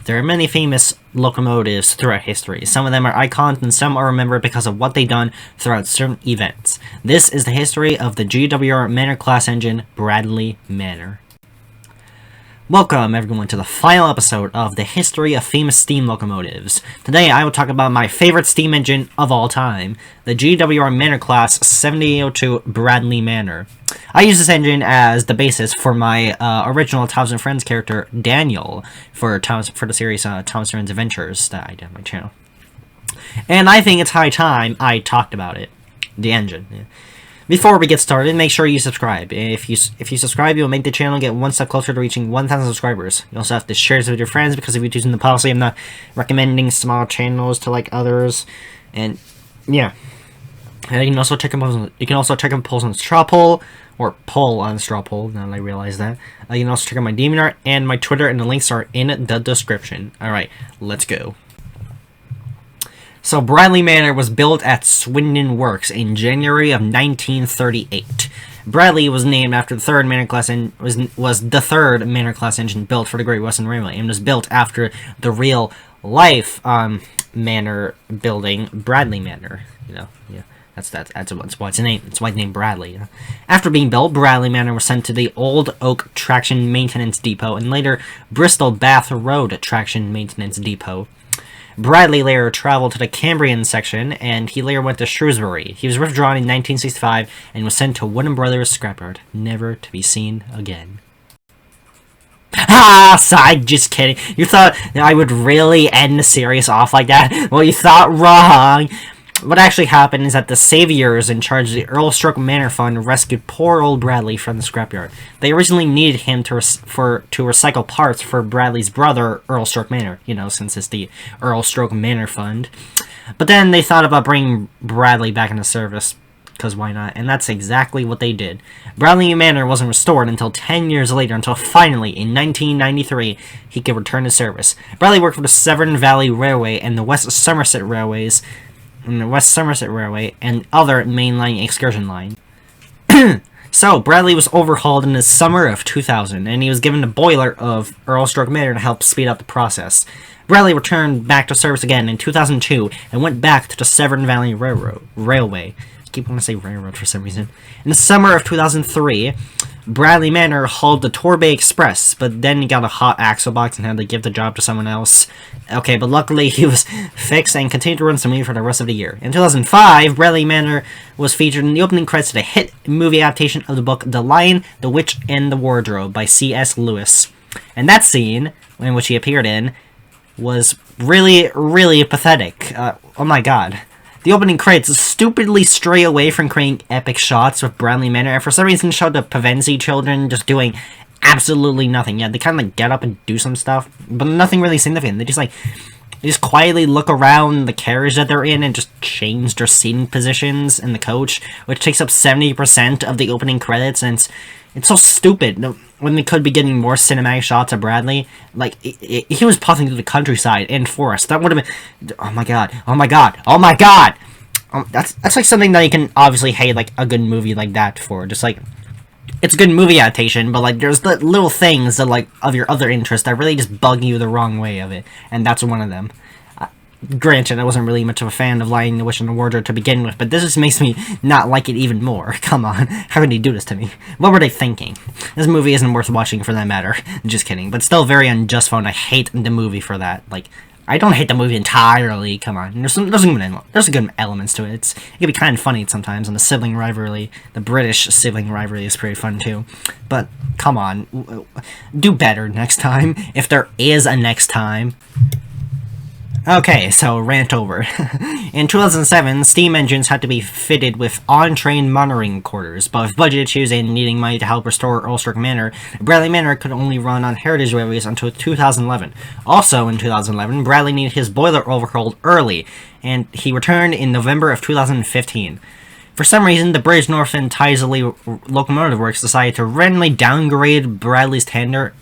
There are many famous locomotives throughout history. Some of them are icons and some are remembered because of what they've done throughout certain events. This is the history of the GWR Manor class engine, Bradley Manor. Welcome everyone to the final episode of the history of famous steam locomotives. Today I will talk about my favorite steam engine of all time, the GWR Manor class 7802 Bradley Manor. I use this engine as the basis for my original Thomas and Friends character, Daniel, for the series Thomas and Friends Adventures that I did on my channel. And I think it's high time I talked about it. The engine. Yeah. Before we get started, make sure you subscribe. If you subscribe, you'll make the channel get one step closer to reaching 1,000 subscribers. You also have to share this with your friends because if you're using the policy, I'm not recommending small channels to like others. And yeah, and you can also check them polls. You can also check them polls on Straw Poll or poll on Straw Poll. Now that I realize that, you can also check out my DeviantArt and my Twitter, and the links are in the description. All right, let's go. So Bradley Manor was built at Swindon Works in January of 1938. Bradley was named after the third Manor class was the third Manor class engine built for the Great Western Railway, and was built after the real life Manor building, Bradley Manor. You know, yeah, that's why it's named. It's why it's named Bradley. You know? After being built, Bradley Manor was sent to the Old Oak Traction Maintenance Depot and later Bristol Bath Road Traction Maintenance Depot. Bradley later traveled to the Cambrian section, and he later went to Shrewsbury. He was withdrawn in 1965 and was sent to Wooden Brothers scrapyard, never to be seen again. Ah, side, just kidding. You thought I would really end the series off like that? Well, you thought wrong. What actually happened is that the saviors in charge of the Earl Stroke Manor Fund rescued poor old Bradley from the scrapyard. They originally needed him to recycle parts for Bradley's brother, Earl Stroke Manor, you know, since it's the Earl Stroke Manor Fund. But then they thought about bringing Bradley back into service, because why not? And that's exactly what they did. Bradley Manor wasn't restored until 10 years later, until finally, in 1993, he could return to service. Bradley worked for the Severn Valley Railway and the West Somerset Railways, and the West Somerset Railway, and other mainline excursion line. So, Bradley was overhauled in the summer of 2000, and he was given the boiler of Earl Stroke Manor to help speed up the process. Bradley returned back to service again in 2002, and went back to the Severn Valley Railway. I keep wanting to say railroad for some reason. In the summer of 2003, Bradley Manor hauled the Torbay Express, but then he got a hot axle box and had to give the job to someone else. Okay, but luckily he was fixed and continued to run smoothly for the rest of the year. In 2005, Bradley Manor was featured in the opening credits of the hit movie adaptation of the book The Lion, the Witch, and the Wardrobe by C.S. Lewis. And that scene, in which he appeared in, was really, really pathetic. Oh my god. The opening credits stupidly stray away from creating epic shots with Bradley Manor, and for some reason showed the Pevensey children just doing absolutely nothing. Yeah, they kind of like get up and do some stuff, but nothing really significant. They just quietly look around the carriage that they're in and just change their seating positions in the coach, which takes up 70% of the opening credits, and it's so stupid. When they could be getting more cinematic shots of Bradley, like, he was puffing through the countryside and forest. That would have been, oh my god, oh my god, oh my god! That's like something that you can obviously hate, like, a good movie like that for. Just, like, it's a good movie adaptation, but, like, there's the little things that, like, of your other interests that really just bug you the wrong way of it, and that's one of them. Granted, I wasn't really much of a fan of Lion, the Witch, and the Wardrobe to begin with, but this just makes me not like it even more. Come on, how could they do this to me? What were they thinking? This movie isn't worth watching for that matter. Just kidding, but still very unjust and I hate the movie for that. Like, I don't hate the movie entirely, come on. There's good elements to it. It can be kind of funny sometimes, and the sibling rivalry, the British sibling rivalry is pretty fun too. But, come on, do better next time, if there is a next time. Okay, so rant over. In 2007, steam engines had to be fitted with on-train monitoring quarters, but with budget issues and needing money to help restore Earl Stroke Manor, Bradley Manor could only run on heritage railways until 2011. Also in 2011, Bradley needed his boiler overhauled early, and he returned in November of 2015. For some reason, the British Northern Tyseley Locomotive Works decided to randomly downgrade Bradley's tender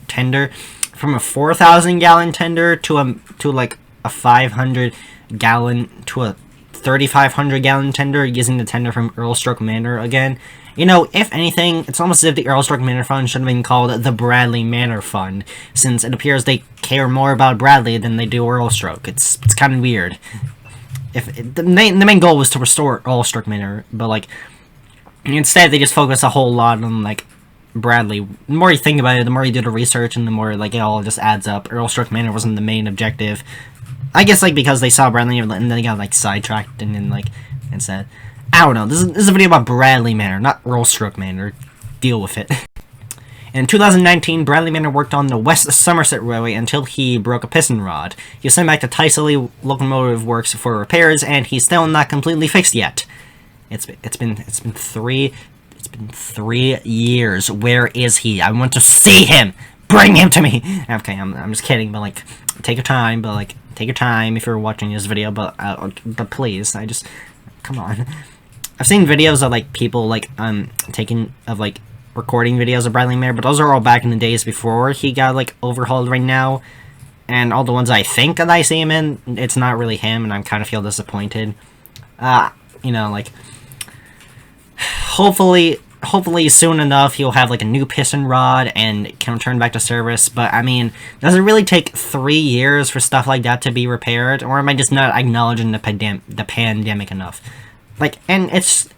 from a 4,000-gallon tender to like a 500-gallon to a 3,500-gallon tender, using the tender from Earl Stroke Manor again, You know, if anything, it's almost as if the Earlstruck Manor Fund should have been called the Bradley Manor Fund, since it appears they care more about Bradley than they do Earlstruck. It's kind of weird. The main goal was to restore Earlstruck Manor, but, like, instead they just focus a whole lot on, like, Bradley. The more you think about it, the more you do the research, and the more, like, it all just adds up. Earlstruck Manor wasn't the main objective. I guess, like, because they saw Bradley, and then they got, like, sidetracked, and then, like, instead... I don't know, this is a video about Bradley Manor, not Earlstruck Manor. Deal with it. In 2019, Bradley Manor worked on the West Somerset Railway until he broke a piston rod. He was sent back to Tyseley Locomotive Works for repairs, and he's still not completely fixed yet. It's been 3 years. Where is he? I want to see him! Bring him to me! Okay, I'm just kidding, but, like, take your time, if you're watching this video, but please, come on. I've seen videos of, like, people, like, recording videos of Bradley Manor, but those are all back in the days before he got, like, overhauled right now, and all the ones I think that I see him in, it's not really him, and I kind of feel disappointed. You know, like, hopefully soon enough he'll have, like, a new piston rod and can return back to service, but, I mean, does it really take 3 years for stuff like that to be repaired, or am I just not acknowledging the pandemic enough? Like, and is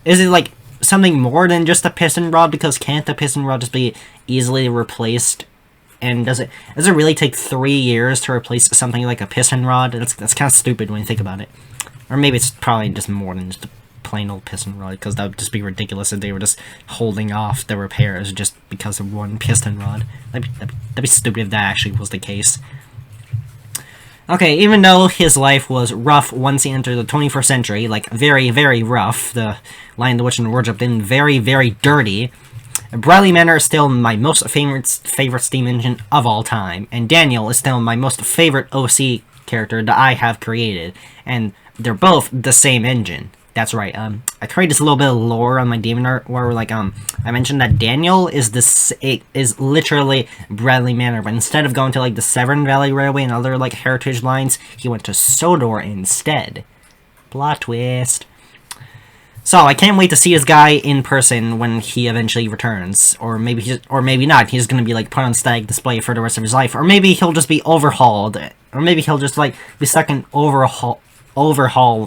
it, like, something more than just a piston rod, because can't the piston rod just be easily replaced? And does it really take 3 years to replace something like a piston rod? That's kind of stupid when you think about it. Or maybe it's probably just more than just a plain old piston rod, because that would just be ridiculous if they were just holding off the repairs just because of one piston rod. That'd be stupid if that actually was the case. Okay, even though his life was rough once he entered the 21st century, like, very, very rough, the Lion, the Witch, and the Wardrobe, then very, very dirty, Bradley Manor is still my most favorite steam engine of all time, and Daniel is still my most favorite OC character that I have created, and they're both the same engine. That's right, I created this little bit of lore on my DeviantArt where, like, I mentioned that Daniel is literally Bradley Manor, but instead of going to, like, the Severn Valley Railway and other, like, heritage lines, he went to Sodor instead. Plot twist. So, I can't wait to see this guy in person when he eventually returns. Or maybe not, he's gonna be, like, put on static display for the rest of his life. Or maybe he'll just be overhauled. Or maybe he'll just, like, be stuck in overhaul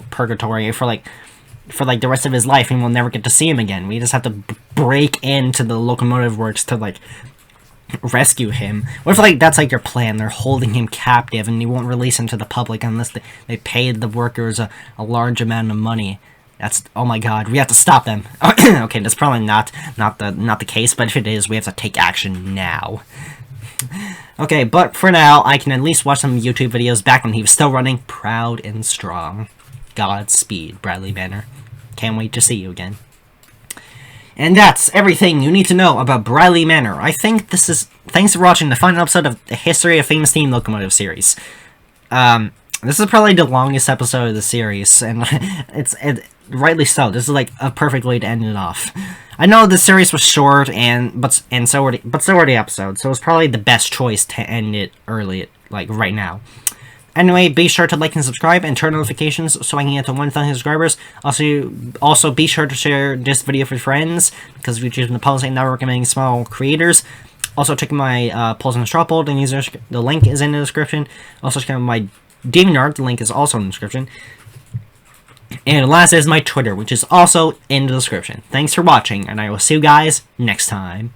purgatory for the rest of his life, and we'll never get to see him again. We just have to break into the locomotive works to, like, rescue him. What if, like, that's, like, your plan? They're holding him captive, and you won't release him to the public unless they paid the workers a large amount of money. That's, oh my god, we have to stop them. Okay, that's probably not the case, but if it is, we have to take action now. Okay, but for now, I can at least watch some YouTube videos back when he was still running proud and strong. Godspeed, Bradley Manor. Can't wait to see you again. And that's everything you need to know about Bradley Manor. I think this is... Thanks for watching the final episode of the History of Famous Steam Locomotive series. This is probably the longest episode of the series, and rightly so. This is, like, a perfect way to end it off. I know the series was short, but so were the episodes, so it's probably the best choice to end it early, like, right now. Anyway, be sure to like and subscribe and turn notifications so I can get to 1,000 subscribers. Also be sure to share this video with friends, because we're choosing the policy and not recommending small creators. Also check my polls and straw poll, the link is in the description. Also check out my DeviantArt, the link is also in the description. And last is my Twitter, which is also in the description. Thanks for watching, and I will see you guys next time.